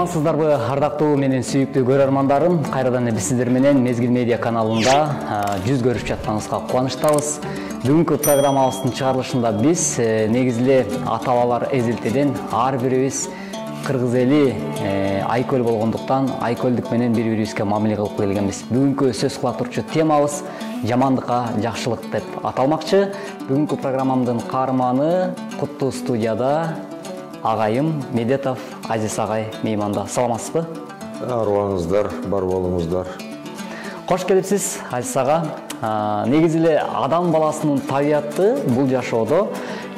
Саламатсыздарбы, ардактуу менен сүйүктүү көрөрмандарым. Кайрадан биз сиздер менен Мезгил медиа каналында жүз көрүшүп жатканыбызга кубанычтабыз. Бүгүнкү программабыздын чыгарылышында биз негизиле ата-бабалар эзилтеден ар бирибиз кыргыз эли айкөл болгондуктан айкөлдүк менен бири-бирибизге мамиле кылып келгенбиз. Бүгүнкү сөз кыла турчу темабыз жамандыкка жакшылык деп аталмакчы. Бүгүнкү программамдын каарманы Куттуу студияда агайым Медетов Азиз агай мейманда. Саламатсызбы? Арыбаңыздар, бар болуңуздар. Кош келипсиз, Азиз ага. Негизи эле адам баласынын табияты бул жашоодо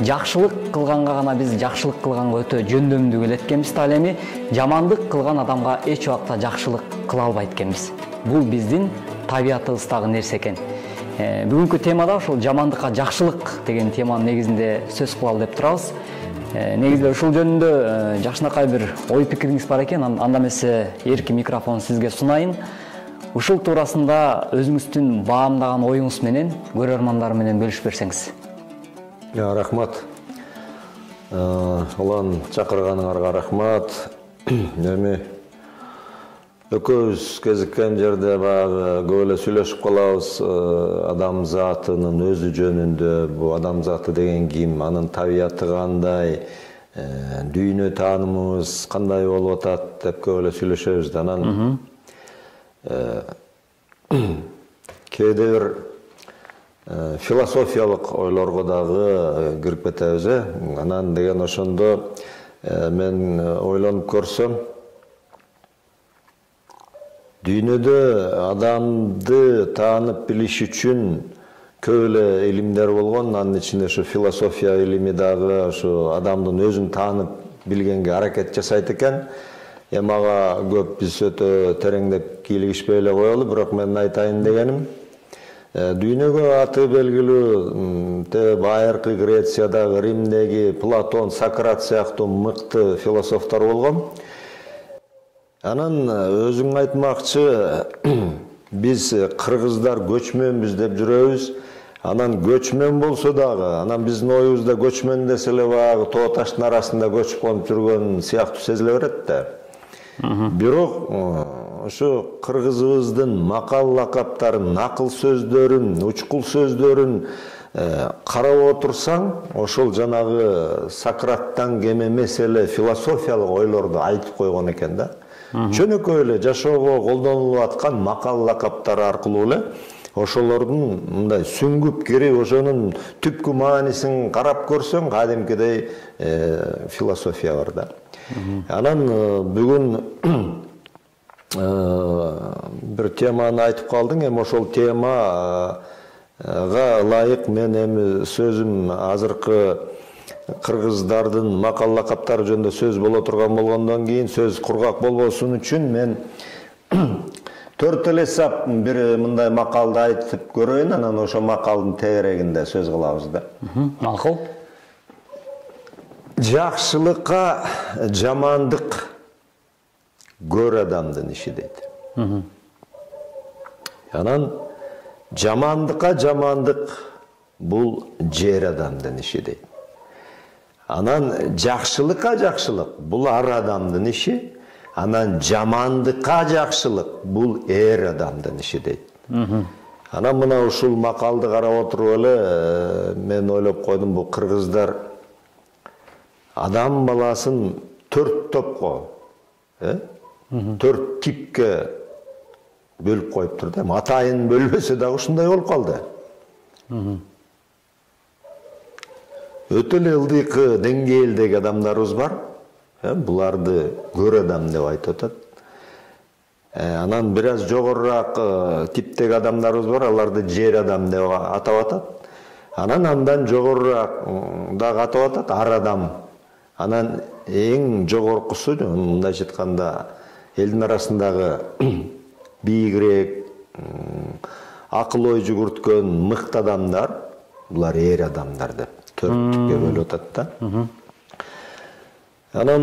жакшылык кылганга гана биз жакшылык кылганга өтө жөндөмдүү келет экенбиз, ал эми жамандык кылган адамга эч убакта жакшылык кыла албайт экенбиз. Бул биздин табиятыбыздагы нерсе экен. Бүгүнкү темада ошол жамандыкка жакшылык деген теманын негизинде сөз кылалы деп турабыз. Негизде ушул жөнүндө жакшынакай бир ой пикириңиз бар экен, анда эмесе эрки микрофон сизге сунайын. Ушул туурасында өзүңүздүн баамдаган оюңуз менен көрөрмандар менен бөлүшүп берсеңиз. Рахмат. Улан чакырганыңарга рахмат. Эми экөөбүз кезиккен жерде баягы көп эле сүйлөшүп калабыз адамзатынын өзү жөнүндө. Бул адамзаты деген ким, анын табияты кандай, дүйнө таанымыбыз кандай болуп атат деп көп эле сүйлөшөбүз да. Анан кээде бир философиялык ойлорго дагы кирип кетебиз. Анан деген ошондо мен ойлонуп көрсөм, дүйнөдө адамды таанып билиш үчүн көп эле илимдер болгон. Анын ичинде ушу философия илими дагы ушу адамдын өзүн таанып билгенге аракет жасайт экен. Эми ага көп биз өтө тереңдеп кийлигишпей эле коелу, бирок мен айтайын дегеним, дүйнөгө аты белгилүү байыркы Грециядагы, Римдеги Платон, Сократ сыяктуу мыкты философтор болгон. Анан өзүң айтмакчы, биз кыргыздар көчмөнбүз деп жүрөбүз. Анан көчмөн болсо дагы, анан биздин оюбузда көчмөн десе эле баягы тоо таштын арасында көчүп конуп жүргөн сыяктуу сезиле берет да. Бирок ошо кыргызыбыздын макал лакаптарын, акыл сөздөрүн, учкул сөздөрүн карап отурсаң, ошол жанагы Сократтан кем эмес эле философиялык ойлорду айтып койгон экен да. Чөнөкөй эле жашоого колдонулуп аткан макал лакаптар аркылуу эле ошолордун мындай сүңгүп кирип, ошонун түпкү маанисин карап көрсөң, кадимкидей философия бар да. Анан бүгүн бир теманы айтып калдың. Эми ошол темага ылайык мен эми сөзүм азыркы кыргыздардын макал лакаптары жөнүндө сөз боло турган болгондон кийин, сөз кургак болбосун үчүн мен 4 эле сап бир мындай макалды айтып көрөйүн, анан ошол макалдын тегерегинде сөз кылабыз да. Макул. Жакшылыкка жамандык көр адамдын иши дейт. Анан жамандыкка жамандык бул жер адамдын иши дейт. Анан жакшылыкка жакшылык бул ар адамдын иши. Анан жамандыкка жакшылык бул эр адамдын иши дейт. Анан мына ушул макалды карап отуруп эле мен ойлоп койдум, бул кыргыздар адам баласын 4 топко, 4 типке бөлүп коюптур да. Атайын бөлбөсө дагы ушундай болуп калды. Өтө эле ылдыйкы деңгээлдеги адамдарыбыз бар. Буларды көр адам деп айтып атат. Анан бир аз жогорураак типтеги адамдарыбыз бар, аларды жер адам деп атап атат. Анан андан жогорураак дагы атап атат ар адам. Анан эң жогоркусу, мындайча айтканда, элдин арасындагы бийигирээк, акыл ой жүгүрткөн мыкты адамдар, булар эр адамдар деп 4 типке бөлүп атат да. Анан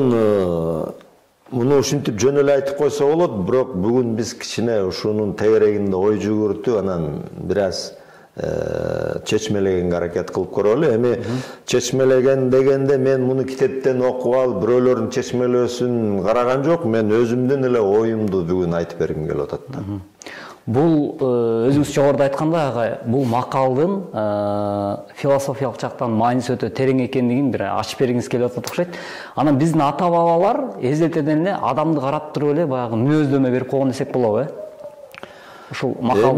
муну ушинтип жөн эле айтып койсо болот, бирок бүгүн биз кичине ушунун тегерегинде ой жүгүртүп, анан бир аз чечмелегенге аракет кылып көрөлү. Эми чечмелеген дегенде мен муну китептен окуп алып, бирөөлөрдүн чечмелөөсүн караган жок. Мен өзүмдүн эле оюмду бүгүн айтып бергим келип атат да. Бул өзүңүз жогоруда айткандай агай, бул макалдын философиялык жактан мааниси өтө терең экендигин бир ачып бергиңиз келип атат окшойт. Анан биздин ата бабалар эзелтеден эле адамды карап туруп эле баягы мүнөздөмө берип койгон десек болобу, Ушул макал.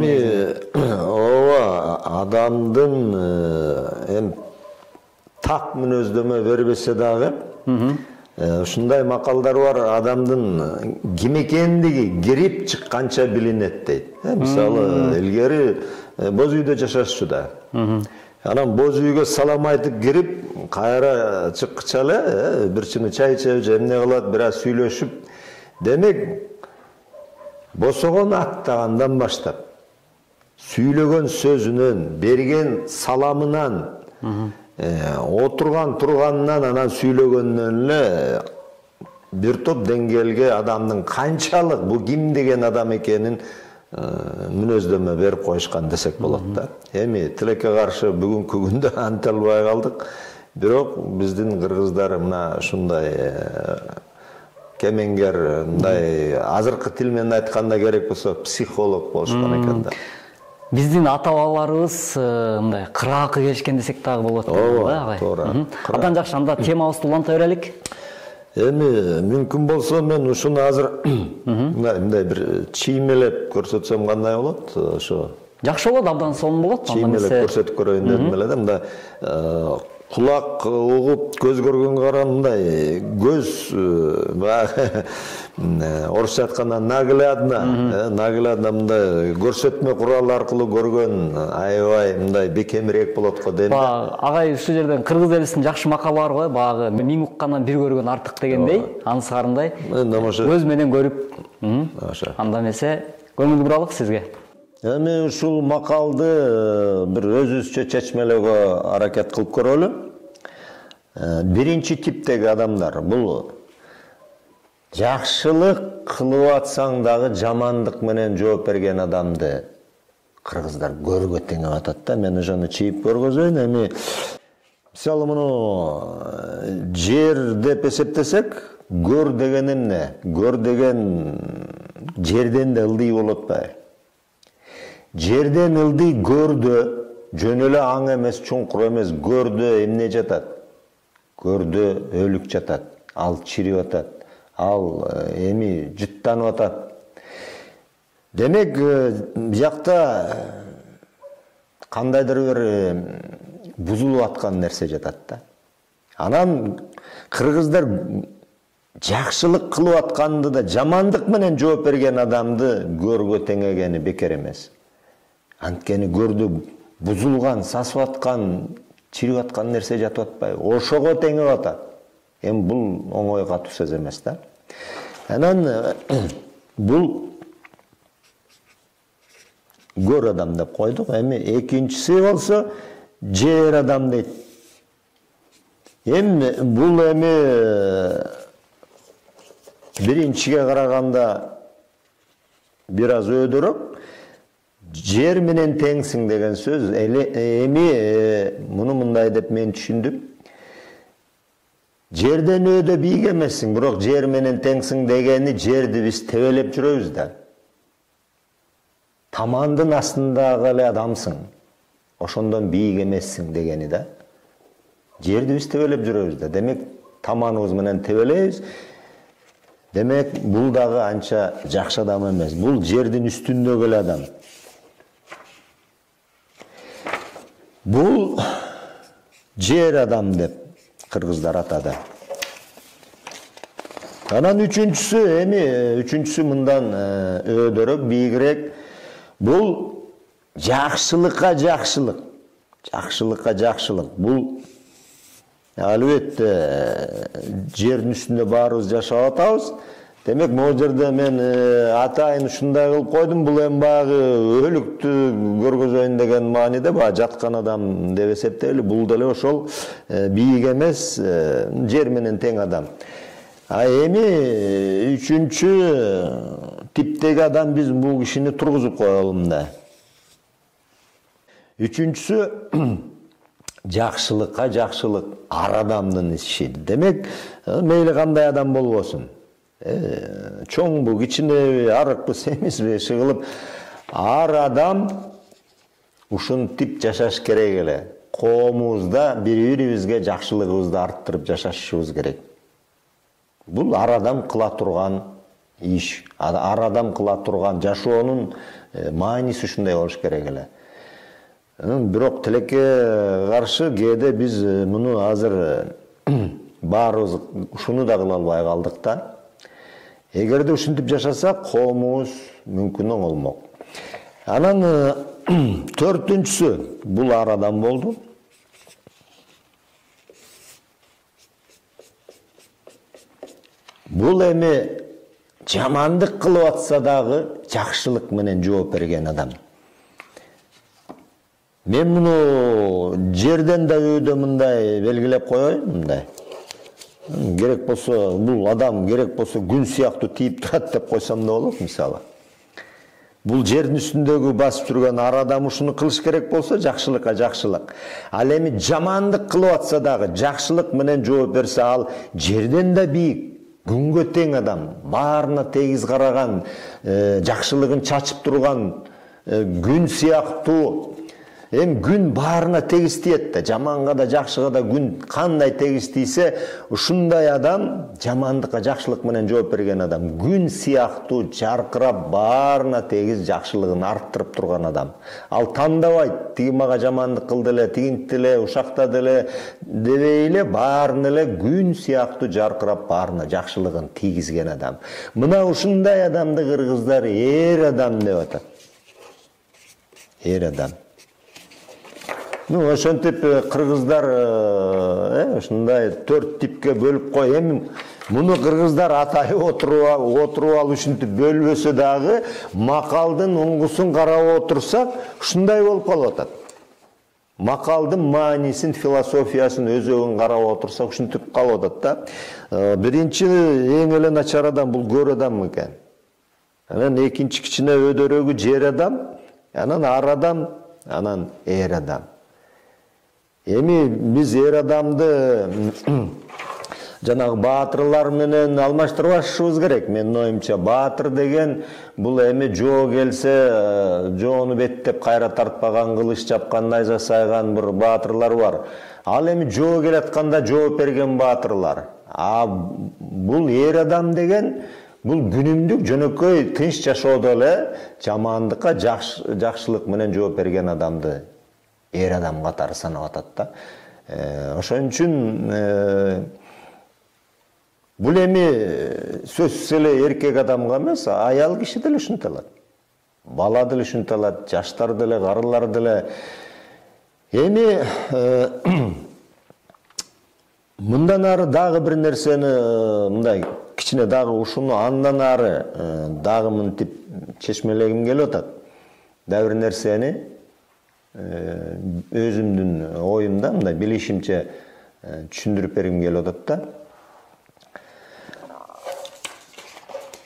Ооба, адамдын так мүнөздөмө бербесе дагы, ушундай макалдар бар, адамдын ким экендиги кирип чыкканча билинет дейт. Мисалы, илгери боз үйдө жашашчу да. Анан боз үйгө салам айтып кирип, кайра чыккыча эле бир чыны чай ичип, эмне кылат, бир аз сүйлөшүп, демек босогон аттагандан баштап, сүйлөгөн сөзүнөн, берген саламынан, отурган турганынан, анан сүйлөгөндөн эле бир топ деңгээлге адамдын канчалык бу ким деген адам экенин мүнөздөмө берип коюшкан десек болот да. Эми тилекке каршы бүгүнкү күндө анте албай калдык. Бирок биздин кыргыздар мына ушундай кемеңгер, мындай азыркы тил менен айтканда керек болсо психолог болушкан экен да. Биздин ата-бабаларыбыз мындай кыраакы келишкен десек дагы болот да, агай. Туура. Андан жакшы анда темабызды уланта берелик. Эми мүмкүн болсо мен ушуну азыр мындай бир чиймелеп көрсөтсөм кандай болот? Ошо. Жакшы болот, абдан сонун болот. Чиймелеп көрсөтүп көрөйүн дедим эле да. Мында кулак угуп, көз көргөнгө караганда мындай көз орусча айтканда наглядно мындай көрсөтмө куралы аркылуу көргөн аябай мындай бекемирээк болот го дейм. Агай ушул жерден кыргыз элибиздин жакшы макалы бар го, багы миң уккандан бир көргөн артык дегендей, ансыгарындай. Көз менен көрүп, анда эмесе көңүл буралык сизге. Эми ушул макалды бир өзүбүзчө чечмелөөгө аракет кылып көрөлү. Биринчи типтеги адамдар бул жакшылык кылып атсаң дагы жамандык менен жооп берген адамды кыргыздар көргө теңеп атат да. Мен ошону чийип көргөзөйүн. Эми мисалы муну жер деп эсептесек, көр деген эмне? Көр деген жерден да ылдый болот атпайбы? Жерден ылдый көрдө, жөн эле аң эмес, чуңкур эмес, көрдө эмне жатат? Көрдө өлүк жатат, ал чирип атат, ал эми жуттанып атат. Демек, бияқта кандайдыр бир бузулуп аткан нерсе жатат да. Анан кыргыздар жакшылык кылып атканды да жамандык менен жооп берген адамды көргө теңегени бекер эмес. Анткени көрдө бузулган, сасып аткан, чирип аткан нерсе жатып атпайбы? Ошого теңеп атат. Эми бул оңой катуу сөз эмес да. Анан бул көр адам деп койдук. Эми экинчиси болсо жер адам дейт. Эми бул биринчиге караганда бир аз өйдөрөөк. Жер менен теңсиң деген сөз. Эми муну мындай деп мен түшүндүм. Жерден өйдө бийик эмессиң, бирок жер менен теңсиң дегени жерди биз тебелеп жүрөбүз да. Тамандын астындагы эле адамсың. Ошондон бийик эмессиң дегени да. Жерди биз тебелеп жүрөбүз да. Демек, таманыбыз менен тебелейбиз. Демек, бул дагы анча жакшы адам эмес. Бул жердин үстүндөгү эле адам. Бул жер адам деп кыргыздар атады. Анан үчүнчүсү мындан өйдөрөөк, бийигирээк. Бул жакшылыкка жакшылык. Жакшылыкка жакшылык. Бул албетте жердин үстүндө баарыбыз жашап атабыз. Демек, могу жерде мен атайын ушундай кылып койдум, бул эми багы өлүктү көргөзөйүн деген мааниде жаткан адам деп эсептейли. Бул деле ошол бийик эмес, жер менен тең адам. Эми үчүнчү типтеги адам биз бул кишини тургузуп коелу мында. Үчүнчүсү жакшылыкка жакшылык ар адамдын иши. Демек, мейли кандай адам болбосун. Чоңбу, кичинеби, арыкпы, семизби, иши кылып, ар адам ушинтип жашаш керек эле. Коомубузда бири-бирибизге жакшылыгыбызды арттырып жашашыбыз керек. Бул ар адам кыла турган иш, ар адам кыла турган жашоонун мааниси ушундай болуш керек эле. Бирок тилекке каршы кээде биз муну азыр баарыбыз ушуну да кыла албай калдык да. Эгерде ушинтип жашасак, коомубуз мүмкүн оңолмок. Анан төртүнчүсү бул ар адам болду. Бул эми жамандык кылып атса дагы жакшылык менен жооп берген адам. Мен муну жерден да өйдө мындай белгилеп коеюн, мындай. Керек болсо, бул адам керек болсо күн сыяктуу тийип турат деп койсом да болот, мисалы. Бул жердин үстүндөгү басып жүргөн ар адам ушуну кылыш керек болсо, жакшылыкка жакшылык. Ал эми жамандык кылып атса дагы жакшылык менен жооп берсе, ал жерден да бийик, күнгө тең адам, баарына тегиз караган, жакшылыгын чачып турган күн сыяктуу. Эми күн баарына тегиз тиет да, жаманга да жакшыга да күн кандай тегиз тийсе, ушундай адам жамандыкка жакшылык менен жооп берген адам, күн сыяктуу жаркырап баарына тегиз жакшылыгын арттырып турган адам. Ал тандабайт, тиги мага жамандык кылды эле, тигинтти эле, ушактады эле дебей эле, баарын эле күн сыяктуу жаркырап баарына жакшылыгын тийгизген адам. Мына ушундай адамды кыргыздар эр адам деп атат. Эр адам. Ошентип кыргыздар ушундай 4 типке бөлүп кой. Эми муну кыргыздар атайып отуруп алып ушинтип бөлбөсө дагы, макалдын уңгусун карап отурсак, ушундай болуп калып атат. Макалдын маанисин, философиясын, өзөгүн карап отурсак, ушинтип калып атат да. Биринчи эң эле начар адам бул көр адам экен. Анан экинчи кичине өйдөрөгү жер адам, анан ар адам, анан эр адам. Эми биз эр адамды жанагы баатырлар менен алмаштырбашыбыз керек. Менин оюмча, баатыр деген бул эми жоо келсе, жоону беттеп кайра тартпаган, кылыч чапкан, найза сайган бир баатырлар бар. Ал эми жоо келатканда жооп берген баатырлар. Бул эр адам деген бул күнүмдүк жөнөкөй тынч жашоодо эле жамандыкка жакшылык менен жооп берген адамды эр адам катары санап атат да. Ошон үчүн бул эми сөзсүз эле эркек адамга эмес, аял киши деле ушинте алат. Бала деле ушинте алат, жаштар деле, карылар деле. Эми мындан ары дагы бир нерсени, мындай кичине дагы ушуну андан ары дагы мынтип чечмелегим келип атат. Дагы бир нерсени өзүмдүн оюмда, мындай билишимче түшүндүрүп бергим келип атат да.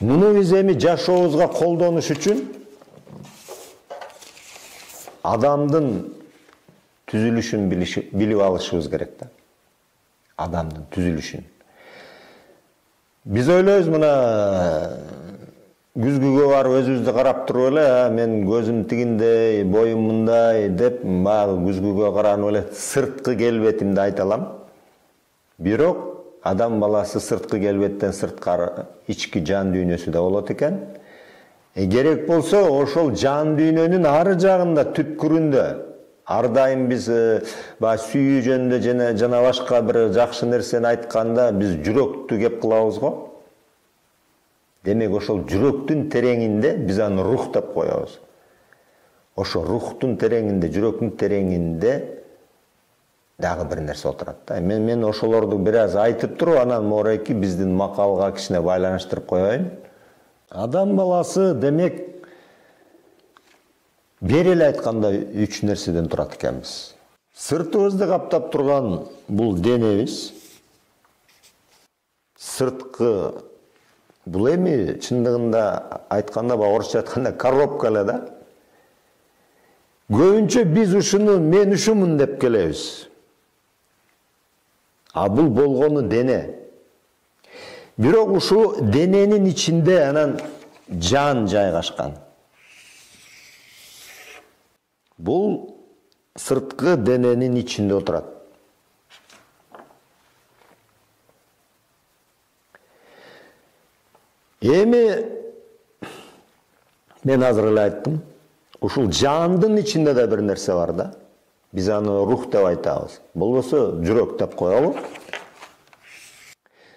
Муну биз эми жашообузга колдонуш үчүн адамдын түзүлүшүн билип алышыбыз керек да. Адамдын түзүлүшүн. Биз ойлойбуз, мына күзгүгө барып өзүбүздү карап туруп эле, мен көзүм тигиндей, боюм мындай деп, баягы күзгүгө каранып эле сырткы келбетимди айта алам. Бирок адам баласы сырткы келбеттен сырткары ички жан дүйнөсү да болот экен. Керек болсо ошол жан дүйнөнүн ары жагында, түпкүрүндө ар дайым биз сүйүү жөнүндө жана башка бир жакшы нерсени айтканда биз жүрөктү кеп кылабыз го. Демек ошол жүрөктүн тереңинде биз аны рух деп коебуз. Ошо рухтун тереңинде, жүрөктүн тереңинде дагы бир нерсе отурат да. Мен ошолорду бир аз айтып туруп, анан моорайки биздин макалга кичине байланыштырып коеюн. Адам баласы демек бери эле айтканда 3 нерседен турат экенбиз. Сыртыбызды каптап турган бул денебиз. Сырткы бул эми чындыгында айтканда, орусча айтканда коробка эле да. Көбүнчө биз ушуну мен ушумун деп келебиз. А бул болгону дене. Бирок ушул дененин ичинде анан жан жайгашкан. Бул сырткы дененин ичинде отурат. Эми мен азыр эле айттым, ушул жандын ичинде да бир нерсе бар да. Биз аны рух деп айтабыз. Болбосо жүрөк деп коелу.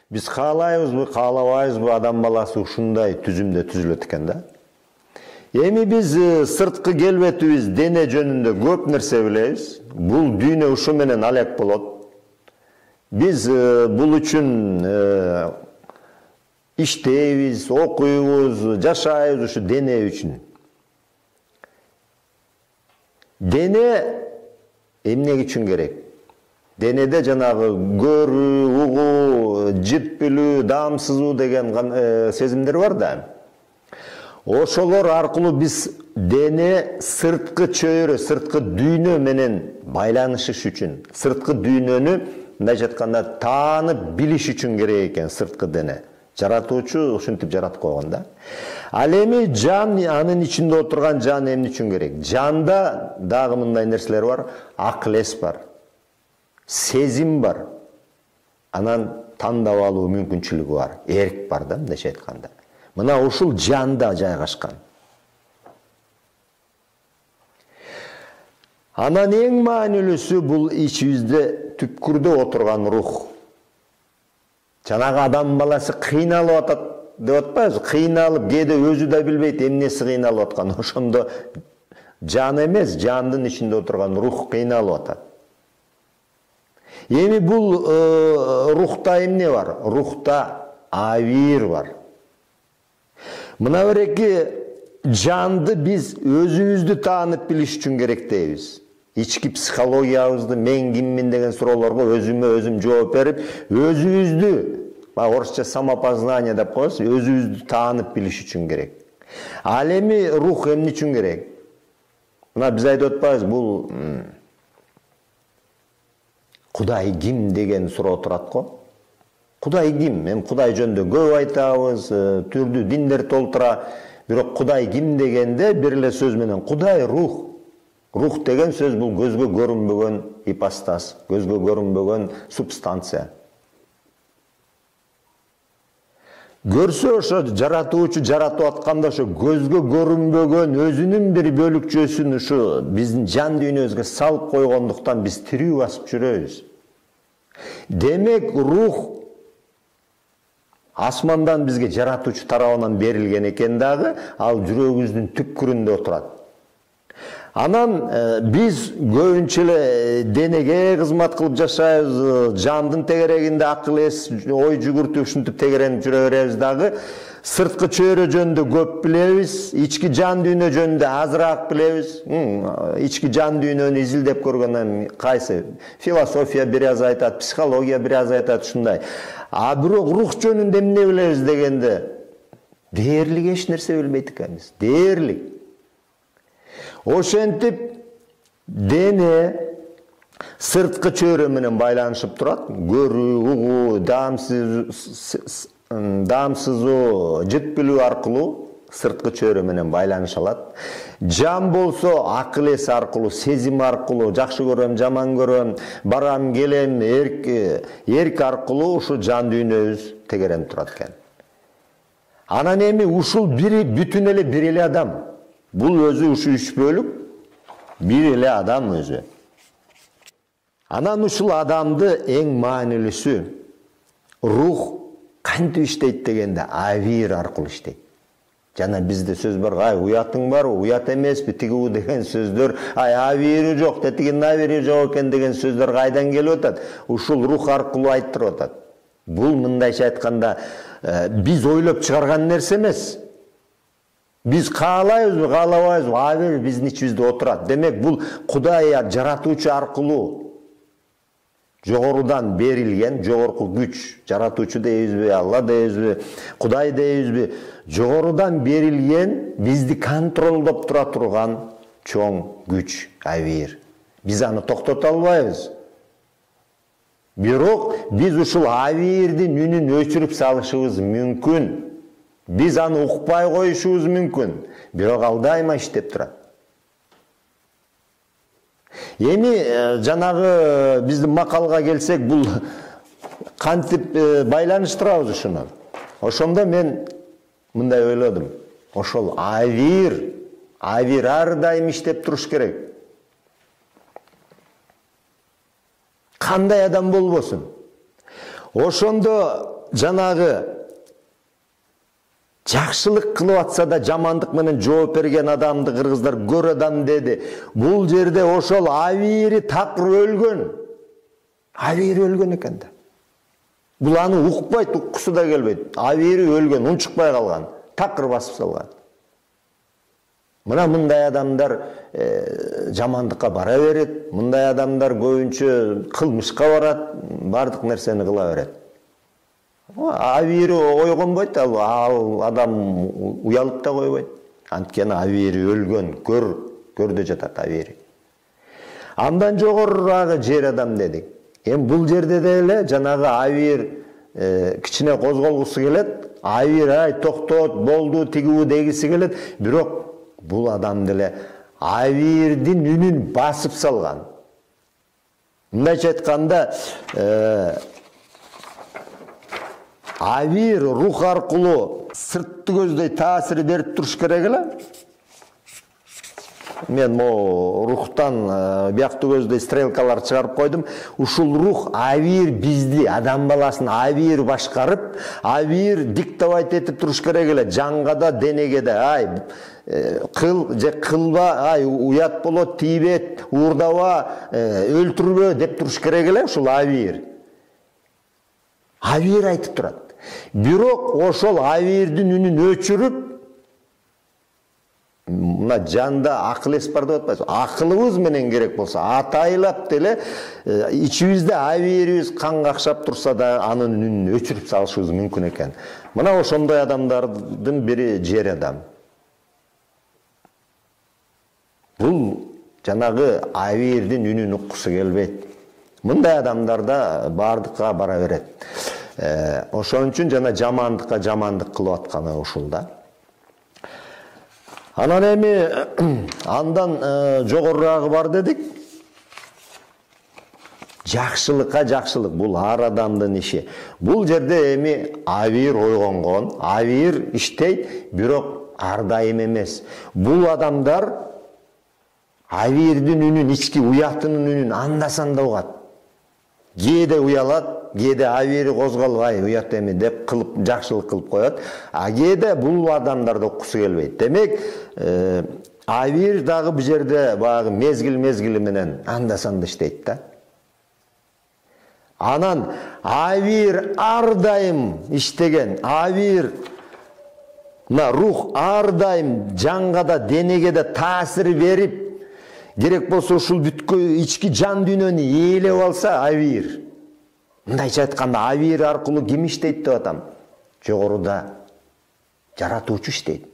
Биз каалайбызбы, каалабайбызбы, адам баласы ушундай түзүмдө түзүлөт экен да. Эми биз сырткы келбетибиз дене жөнүндө көп нерсе билебиз. Бул дүйнө ушу менен алек болот. Биз бул үчүн иштейбиз, окуйбуз, жашайбыз ушу дене үчүн. Дене эмне үчүн керек? Денеде жанагы көрүү, угуу, жыт билүү, даам сызуу деген сезимдер бар да. Ошолор аркылуу биз дене сырткы чөйрө, сырткы дүйнө менен байланышыш үчүн, сырткы дүйнөнү мындайча айтканда таанып билиш үчүн керек экен сырткы дене. Жаратуучу ушинтип жаратып койгон да. Ал эми жан, анын ичинде отурган жан эмне үчүн керек? Жанда дагы мындай нерселер бар, акыл эс бар, сезим бар, анан тандап алуу мүмкүнчүлүгү бар, эрк бар да, мындайча айтканда. Мына ушул жанда жайгашкан. Анан эң маанилүүсү бул ичибизде түпкүрдө отурган рух. Жанагы адам баласы кыйналып атат деп атпайбызбы? Кыйналып, кээде өзү да билбейт эмнеси кыйналып аткан. Ошондо жан эмес, жандын ичинде отурган рух кыйналып атат. Эми бул рухта эмне бар? Рухта авир бар. Мына береки жанды биз өзүбүздү таанып билиш үчүн керек дейбиз. Ички психологиябызды, мен киммин деген суроолорго өзүмө өзүм жооп берип, өзүбүздү, орусча самопознание деп коебуз, өзүбүздү таанып билиш үчүн керек. Ал эми рух эмне үчүн керек? Мына биз айтып атпайбыз, бул Кудай ким деген суроо турат го. Кудай ким? Эми Кудай жөнүндө көп айтабыз, түрдүү диндер толтура, бирок Кудай ким дегенде бир эле сөз менен Кудай рух. Рух деген сөз бул көзгө көрүнбөгөн ипостас, көзгө көрүнбөгөн субстанция. Көрсө ошо жаратуучу жаратып атканда ошо көзгө көрүнбөгөн өзүнүн бир бөлүкчөсүн ушу биздин жан дүйнөбүзгө салып койгондуктан биз тирүү басып жүрөбүз. Демек рух асмандан бизге жаратуучу тарабынан берилген экен дагы, ал жүрөгүбүздүн түпкүрүндө отурат. Анан биз көбүнчө эле денеге кызмат кылып жашайбыз, жандын тегерегинде акыл эс, ой жүгүртүп ушинтип тегеренип жүрө беребиз дагы. Сырткы чөйрө жөнүндө көп билебиз, ички жан дүйнө жөнүндө азыраак билебиз. Ички жан дүйнөнү изилдеп көргөндөн кайсы? Философия бир аз айтат, психология бир аз айтат, ушундай. А бирок рух жөнүндө эмне билебиз дегенде дээрлик эч нерсе билбейт экенбиз. Дээрлик. Ошентип дене сырткы чөйрө менен байланышып турат. Көрүү, угуу, даам сызуу, жыт билүү аркылуу сырткы чөйрө менен байланыша алат. Жан болсо акыл эс аркылуу, сезим аркылуу, жакшы көрөм, жаман көрөм, барам, келем, эрк аркылуу ушу жан дүйнөбүз тегеренип турат экен. Анан эми ушул бири бүтүн эле бир эле адам. Бул өзү ушу үч бөлүк, бир эле адам өзү. Анан ушул адамды эң маанилүүсү рух кантип иштейт дегенде авир аркылуу иштейт. Жана бизде сөз бар, уятың барбы, уят эмеспи, тигүү деген сөздөр, авири жок, тетигинин авири жок экен деген сөздөр кайдан келип атат? Ушул рух аркылуу айттырып атат. Бул мындайча айтканда биз ойлоп чыгарган нерсе эмес. Биз каалайбызбы, каалабайбызбы, авир биздин ичибизде отурат. Демек бул Кудай жаратуучу аркылуу жогорудан берилген, жогорку күч, жаратуучу дейбизби, Алла дейбизби, Кудай дейбизби, жогорудан берилген, бизди контролдоп тура турган чоң күч авир. Биз аны токтото албайбыз. Бирок биз ушул авирдин үнүн өчүрүп салышыбыз мүмкүн. Биз аны укпай коюшубуз мүмкүн. Бирок ал дайыма иштеп турат. Эми жанагы биздин макалга келсек, бул кантип байланыштырабыз ушуну. Ошондо мен мындай ойлодум. Ошол авир ар дайым иштеп туруш керек. Кандай адам болбосун. Ошондо жанагы жакшылык кылып атса да жамандык менен жооп берген адамды кыргыздар көр адам деди. Бул жерде ошол авири такыр өлгөн. Авири өлгөн экен да. Бул аны укпайт, уккусу да келбейт. Авири өлгөн, унчукпай калган, такыр басып салган. Мына мындай адамдар жамандыкка бара берет, мындай адамдар көбүнчө кылмышка барат, бардык нерсени кыла берет. Авири ойгонбойт, ал адам уялып да койбойт. Анткени авири өлгөн, көрдө жатат авири. Андан жогорурагы жер адам дедик. Эми бул жерде деле жанагы авир кичине козголгусу келет, авир ай токтот, болду, тигүү дегиси келет, бирок бул адам деле авирдин үнүн басып салган. Мындайча айтканда, авир рух аркылуу сыртты көздөй таасир берип туруш керек эле. Мен мо рухтан биякты көздөй стрелкалар чыгарып койдум. Ушул рух авир бизди, адам баласын авир башкарып, авир диктовать этип туруш керек эле. Жанга да, денеге да, ай кыл же кылба, ай уят болот, тийбет, уурдаба, өлтүрбө деп туруш керек эле ушул авир. Авир айтып турат. Бирок ошол авирдин үнүн өчүрүп, мына жанда акыл эс бар деп атпайбыз. Акылыбыз менен керек болсо, атайлап деле ичибизде авирибиз кан какшап турса да анын үнүн өчүрүп салышыбыз мүмкүн экен. Мына ошондой адамдардын бири жер адам. Бул жанагы авирдин үнүн уккусу келбейт. Мындай адамдар да бардыкка бара берет. Ошон үчүн жана жамандыкка жамандык кылып атканы ушул да. Анан эми андан жогорурагы бар дедик. Жакшылыкка жакшылык, бул ар адамдын иши. Бул жерде эми авир ойгонгон, авир иштейт, бирок ар дайым эмес. Бул адамдар авирдин үнүн, ички уятынын үнүн анда-санда угат. Кээде уялат, кээде авири козголуп, ай уят эми деп кылып жакшылык кылып коет. А кээде бул адамдарды уккусу келбейт. Демек, авир дагы бул жерде баягы мезгил менен анда-санда иштейт да. Анан авир ар дайым иштеген, авир рух ар дайым жанга да, денеге да таасир берип, керек болсо ушул бүткө ички жан дүйнөнү ээлеп алса авир. Мындайча айтканда авир аркылуу ким иштейт деп атам? Жогоруда жаратуучу иштейт.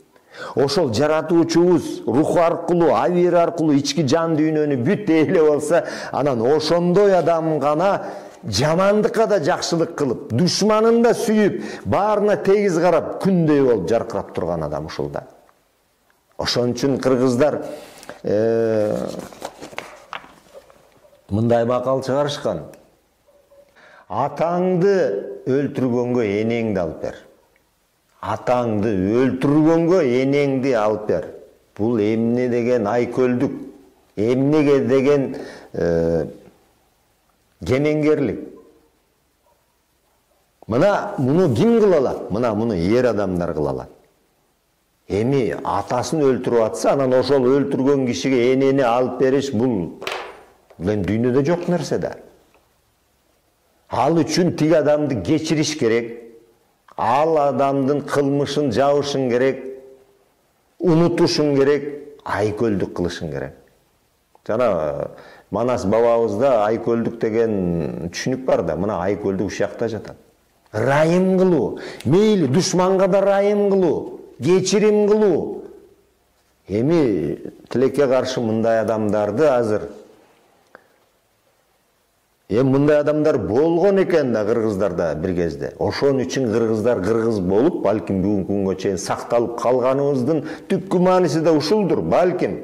Ошол жаратуучубуз рух аркылуу, авир аркылуу ички жан дүйнөнү бүт ээлеп алса, анан ошондой адам гана жамандыкка да жакшылык кылып, душманын да сүйүп, баарына тегиз карап, күндөй болуп жаркырап турган адам ушул да. Ошон үчүн кыргыздар мындай макал чыгарышкан. Атаңды өлтүргөнгө энеңди алып бер. Атаңды өлтүргөнгө энеңди алып бер. Бул эмне деген айкөлдүк, эмнеге деген кемеңгерлик. Мына муну ким кыла алат? Мына муну ер адамдар кыла алат. Эми атасын өлтүрүп атса, анан ошол өлтүргөн кишиге энени алып бериш, бул дүйнөдө жок нерсе да. Ал үчүн тиги адамды кечириш керек. Ал адамдын кылмышын жабышың керек. Унутушуң керек, айкөлдүк кылышың керек. Жана Манас бабабызда айкөлдүк деген түшүнүк бар да, мына айкөлдүк ушул жакта жатат. Райым кылуу, мейли душманга да райым кылуу, кечирим кылуу. Эми тилекке каршы мындай адамдарды азыр мындай адамдар болгон экен да кыргыздарда бир кезде. Ошон үчүн кыргыздар кыргыз болуп, балким бүгүнкү күнгө чейин сакталып калганыбыздын түпкү мааниси да ушулдур, балким.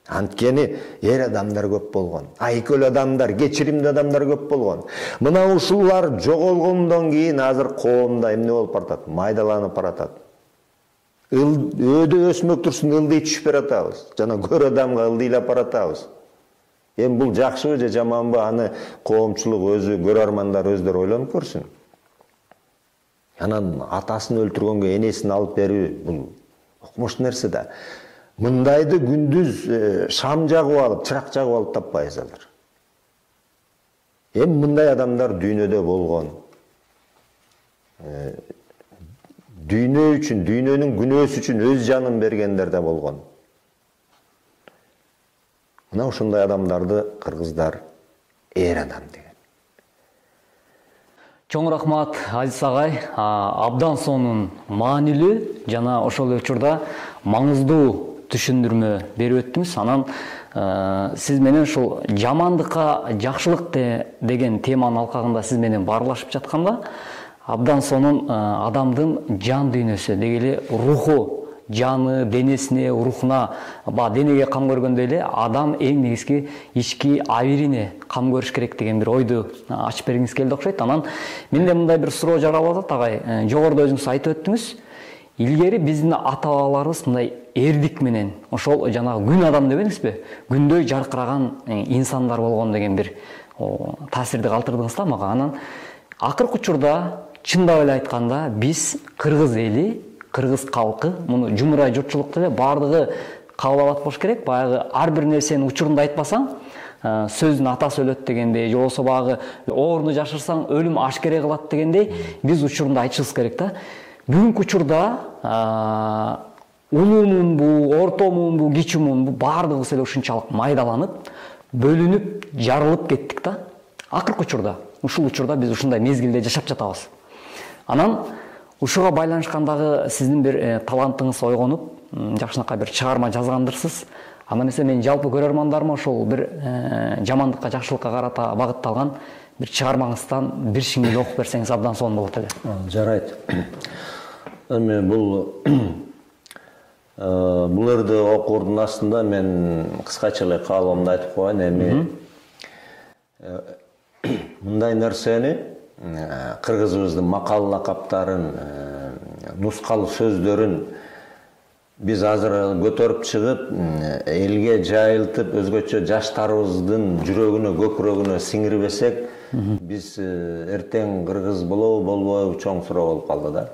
Анткени эр адамдар көп болгон, айкөл адамдар, кечиримдүү адамдар көп болгон. Мына ушулар жоголгондон кийин азыр коомдо эмне болуп баратат? Майдаланып баратат. Өйдө өсмөк турсун ылдый түшүп баратабыз. Жана көр адамга ылдыйлап баратабыз. Бул жакшыбы же жаманбы, аны коомчулук өзү, көрөрмандар өздөрү ойлонуп көрсүн. Анан атасын өлтүргөнгө энесин алып берүү бул окмуш нерсе да. Мындайды күндүз шам жагып алып, чырак жагып алып таппайбыз азыр. Мындай адамдар дүйнөдө болгон. Дүйнө үчүн, дүйнөнүн күнөөсү үчүн өз жанын бергендер да болгон. Мына ушундай адамдарды кыргыздар эр адам деген. Чоң рахмат, Азиз агай. Абдан сонун маанилүү жана ошол учурда маңыздуу түшүндүрмө берип өттүңүз. Анан сиз менен ушул жамандыкка жакшылык деген теманын алкагында сиз менен баарлашып жатканда абдан сонун адамдын жан дүйнөсү дегеле руху, жаны, денесине, рухуна, денеге кам көргөндөй эле адам эң негизги ички абийирине кам көрүш керек деген бир ойду ачып бергиңиз келди окшойт. Анан менде мындай бир суроо жаралып атат, агай. Жогоруда өзүңүз айтып өттүңүз. Илгери биздин ата-бабаларыбыз мындай эрдик менен ошол жанагы күн адам дебеңизби? Күндөй жаркыраган инсандар болгон деген бир таасирди калтырдыңыз да мага. Анан акыркы учурда чындап эле айтканда биз кыргыз эли, кыргыз калкы, муну жумурай журтчулук эле баардыгы кабыл алат болуш керек. Баягы ар бир нерсени учурунда айтпасаң, сөздүн атасы өлөт дегендей, же болбосо баягы ооруну жашырсаң өлүм ашкере кылат дегендей, биз учурунда айтышыбыз керек да. Бүгүнкү учурда улуу муунбу, орто муунбу, кичүү муунбу баардыгыбыз эле ушунчалык майдаланып, бөлүнүп, жарылып кеттик да. Акыркы учурда, ушул учурда биз ушундай мезгилде жашап жатабыз. Анан ушуга байланышкандагы сиздин бир талантыңыз ойгонуп, жакшынакай бир чыгарма жазгандырсыз. Андан эсе мен жалпы көрөрмандарыма ошол бир жамандыкка, жакшылыкка карата багытталган бир чыгармаңыздан бир шиңил окуп берсеңиз абдан сонун болот эле. Жарайт. Эми бул буларды окуурдун астында мен кыскача эле каалоомду айтып коеюн. Эми мындай нерсени кыргызыбыздын макал лакаптарын, нускал сөздөрүн биз азыр көтөрүп чыгып, элге жайылтып, өзгөчө жаштарыбыздын жүрөгүнө, көкүрөгүнө сиңирбесек, биз эртең кыргыз болобу, болбойбу чоң суроо болуп калды да.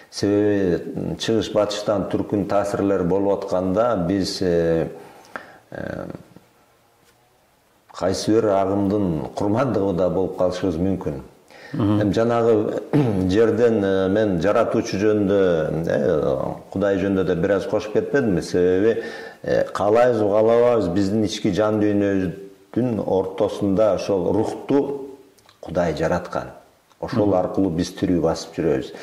Себеби чыгыш батыштан түркүн таасирлери болуп атканда биз кайсы бир агымдын курмандыгы да болуп калышыбыз мүмкүн. Жанагы жерден мен жаратуучу жөнүндө, Кудай жөнүндө да бир аз кошуп кетпедимби? Себеби каалайбызбы, каалабайбыз, биздин ички жан дүйнөбүздүн ортосунда ошол рухту Кудай жараткан. Ошол аркылуу биз тирүү басып жүрөбүз.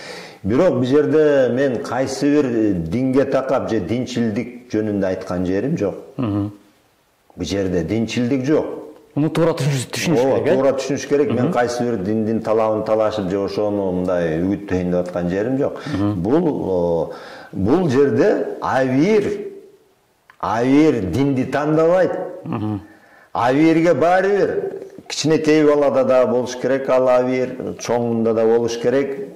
Бирок бул жерде мен кайсы бир динге такап же динчилдик жөнүндө айткан жерим жок. Бул жерде динчилдик жок. Муну туура түшүнүш керек. Туура түшүнүш керек. Мен кайсы бир диндин талабын талашып же ошону мындай үгүттөйүн деп аткан жерим жок. Бул жерде авир динди тандабайт. Авирге баары бир кичинекей балада да болуш керек, ал авир чоңунда да болуш керек.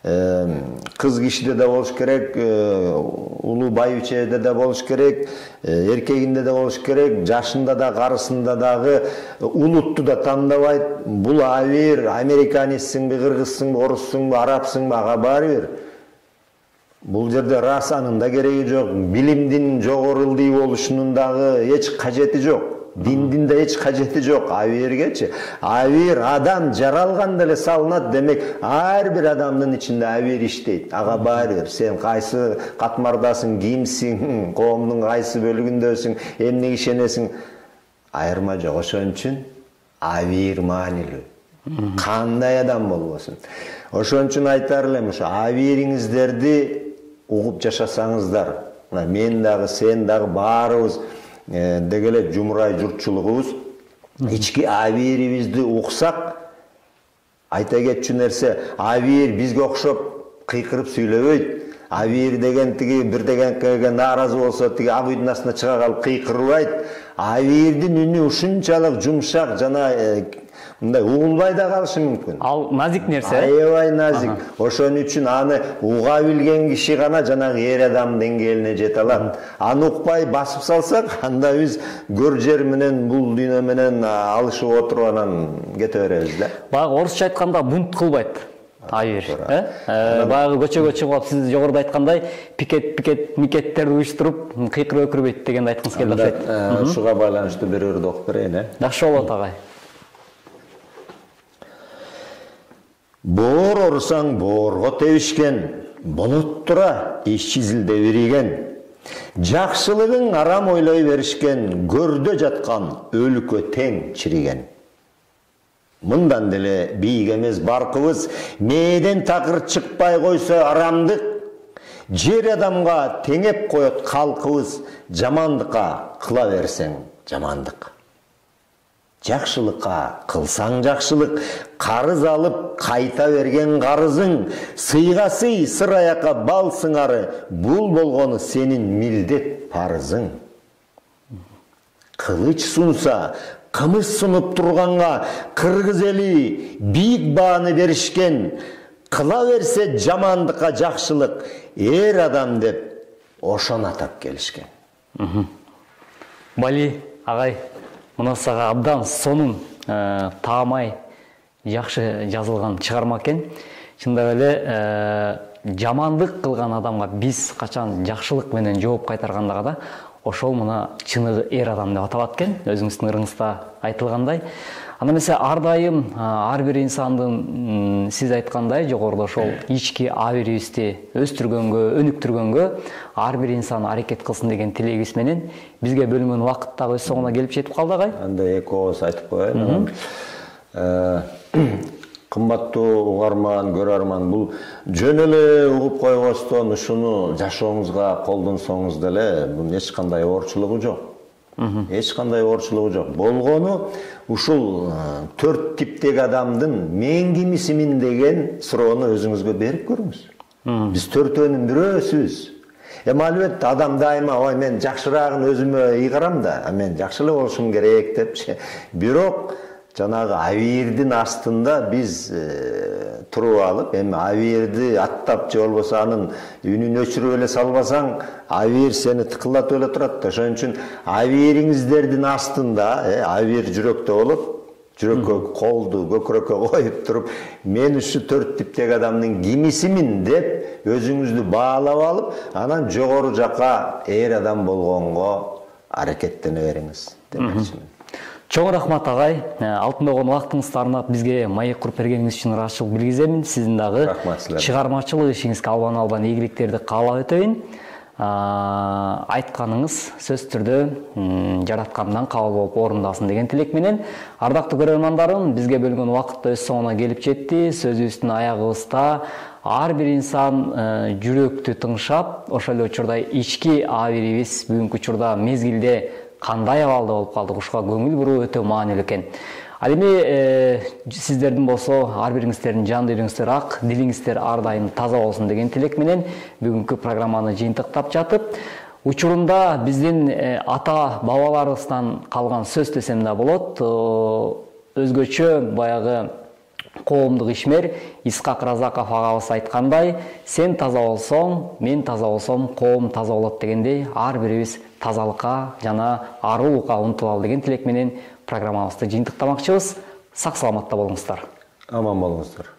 Кыз кишиде да болуш керек, улуу байбичеде да болуш керек, эркегинде да болуш керек, жашында да, карысында дагы, улутту да тандабайт. Бул авир американецсиңби, кыргызсыңбы, оруссуңбу, арабсыңбы, ага баары бир. Бул жерде расанын да кереги жок, билимдин жогору ылдый болушунун дагы эч кажети жок. Диндин да эч кажети жок авиргечи. Авир адам жаралганда эле салынат, демек ар бир адамдын ичинде авир иштейт. Ага баары бир сен кайсы катмардасың, кимсиң, коомдун кайсы бөлүгүндөсүң, эмне ишенесиң, айырма жок. Ошон үчүн авир маанилүү. Кандай адам болбосун. Ошон үчүн айтар элем, ошо авириңиздерди угуп жашасаңыздар, мен дагы, сен дагы баарыбыз деги эле жумурай журтчулугубуз ички абийирибизди уксак, айта кетчү нерсе, абийир бизге окшоп кыйкырып сүйлөбөйт. Абийир деген тиги бир дегенге нааразы болсо тиги ак үйдүн астына чыга калып кыйкырбайт. Абийирдин үнү ушунчалык жумшак жана мындай угулбай да калышы мүмкүн. Ал назик нерсе. Аябай назик. Ошон үчүн аны уга билген киши гана жанагы эр адам деңгээлине жете алат. Аны укпай басып салсак, анда биз көр жер менен бул дүйнө менен алышып отуруп анан кете беребиз да. Баягы орусча айтканда бунт кылбайт. Айыр. Баягы көчөгө чыгып сиз жогоруда айткандай микеттерди уюштуруп кыйкырып өкүрбөйт дегенди айткыңыз келди окшойт. Ушуга байланыштуу бир өрдү окуп берейин, Жакшы болот агай. Боор орусаң боорго тебишкен, болоттура иш чизилде бириген. Жакшылыгың арам ойлой беришкен, көрдө жаткан өлкө тең чириген. Мындан деле бийик эмес баркыбыз, мээден такыр чыкпай койсо арамдык, жер адамга теңеп коет калкыбыз, жамандыкка кыла берсең жамандык. Жакшылыкка кылсаң жакшылык, карыз алып кайта берген карызың, сыйга сый, сыр аякка бал сыңары, бул болгону сенин милдет парызың. Кылыч сунса, кымыз сунуп турганга кыргыз эли бийик бааны беришкен, кыла берсе жамандыкка жакшылык, эр адам деп ошону атап келишкен. Бали агай, мына сага абдан сонун, таамай жакшы жазылган чыгарма экен. Чындап эле жамандык кылган адамга биз качан жакшылык менен жооп кайтарганда да ошол мына чыныгы эр адам деп аталат экен, өзүңүздүн ырыңызда айтылгандай. Анда эмесе ар дайым ар бир инсандын сиз айткандай жогоруда ошол ички абийирибизди өстүргөнгө, өнүктүргөнгө ар бир инсан аракет кылсын деген тилегибиз менен бизге бөлүнгөн убакыт дагы өз соңуна келип жетип калды агай. Анда эки ооз айтып коеюн. Кымбаттуу угарман, көрөрман, бул жөн эле угуп койбостон ушуну жашооңузга колдонсоңуз деле бул эч кандай оорчулугу жок. Эч кандай оорчулугу жок. Болгону ушул 4 типтеги адамдын мен кимисимин деген суроону өзүңүзгө берип көрүңүз. Биз 4өөнүн бирөөсүбүз. Албетте адам дайыма ой мен жакшыраагын өзүмө ыйгарам да, мен жакшы эле болушум керек депчи. Бирок жанагы абийирдин астында биз туруп алып, эми абийирди аттап же болбосо анын үнүн өчүрүп эле салбасаң, абийир сени тыкылдатып эле турат да. Ошон үчүн абийириңиздердин астында, абийир жүрөктө болот, жүрөккө колду көкүрөккө коюп туруп, мен ушу 4 типтеги адамдын кимисимин деп өзүңүздү баалап алып, анан жогору жакка эр адам болгонго аракеттене бериңиз демекчимин. Чоң рахмат агай. Алтын болгон убактыңызды арнап бизге маек куруп бергениңиз үчүн ыраазычылык билгиземин. Сиздин дагы чыгармачылык ишиңизге албан ийгиликтерди каалап өтөйүн. Айтканыңыз сөзсүз түрдө жараткандан кабыл болуп орундасын деген тилек менен. Ардактуу көрөрмандарым, бизге бөлгөн убакыт өз соңуна келип жетти. Сөзүбүздүн аягыбызда ар бир инсан жүрөктү тыңшап, ошол эле учурда ички абийирибиз бүгүнкү учурда мезгилде кандай абалда болуп калдык, ушуга көңүл буруу өтө маанилүү экен. Ал эми сиздердин болсо ар бириңиздердин жан дилиңиздер ак, дилиңиздер ар дайым таза болсун деген тилек менен бүгүнкү программаны жыйынтыктап жатып, учурунда биздин ата бабаларыбыздан калган сөз десем да болот. Өзгөчө баягы коомдук ишмер Исхак Разаков агабыз айткандай, сен таза болсоң, мен таза болсом, коом таза болот дегендей, ар бирибиз тазалыкка жана арулукка умтулалы деген тилек менен программабызды жыйынтыктамакчыбыз. Сак саламатта болуңуздар. Аман болуңуздар.